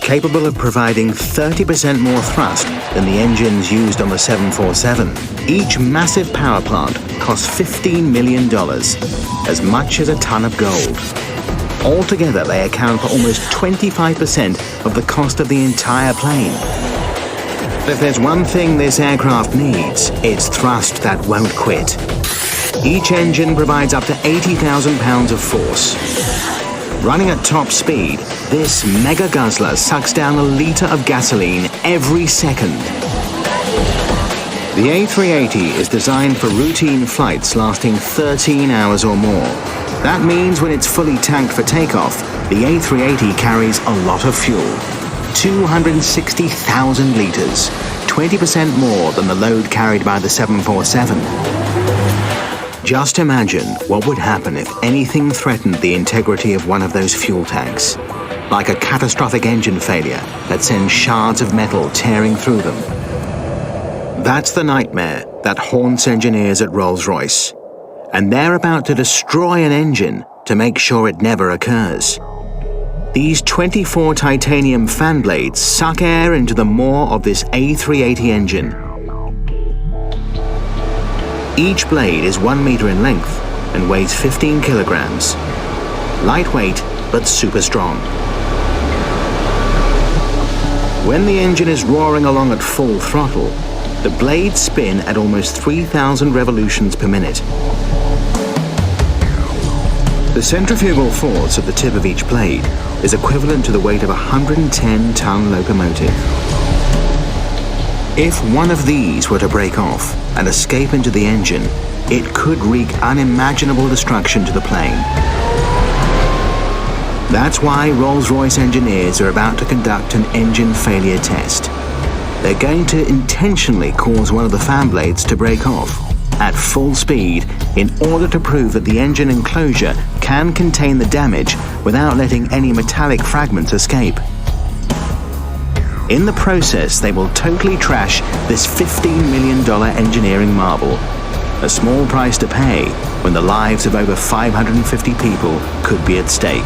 capable of providing 30% more thrust than the engines used on the 747. Each massive power plant costs $15 million, as much as a ton of gold. Altogether, they account for almost 25% of the cost of the entire plane. But if there's one thing this aircraft needs, it's thrust that won't quit. Each engine provides up to 80,000 pounds of force. Running at top speed, this mega guzzler sucks down a litre of gasoline every second. The A380 is designed for routine flights lasting 13 hours or more. That means when it's fully tanked for takeoff, the A380 carries a lot of fuel. 260,000 litres, 20% more than the load carried by the 747. Just imagine what would happen if anything threatened the integrity of one of those fuel tanks, like a catastrophic engine failure that sends shards of metal tearing through them. That's the nightmare that haunts engineers at Rolls-Royce, and they're about to destroy an engine to make sure it never occurs. These 24 titanium fan blades suck air into the maw of this A380 engine. Each blade is 1 meter in length and weighs 15 kilograms. Lightweight, but super strong. When the engine is roaring along at full throttle, the blades spin at almost 3,000 revolutions per minute. The centrifugal force at the tip of each blade is equivalent to the weight of a 110-ton locomotive. If one of these were to break off and escape into the engine, it could wreak unimaginable destruction to the plane. That's why Rolls-Royce engineers are about to conduct an engine failure test. They're going to intentionally cause one of the fan blades to break off at full speed in order to prove that the engine enclosure can contain the damage without letting any metallic fragments escape. In the process, they will totally trash this $15 million engineering marvel, a small price to pay when the lives of over 550 people could be at stake.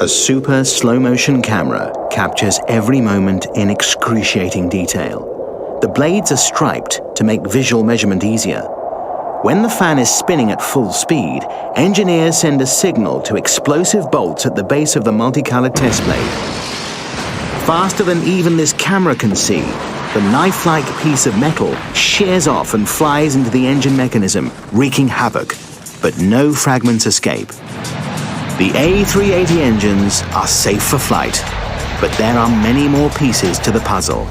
A super slow-motion camera captures every moment in excruciating detail. The blades are striped to make visual measurement easier. When the fan is spinning at full speed, engineers send a signal to explosive bolts at the base of the multicolored test blade. Faster than even this camera can see, the knife-like piece of metal shears off and flies into the engine mechanism, wreaking havoc, but no fragments escape. The A380 engines are safe for flight, but there are many more pieces to the puzzle.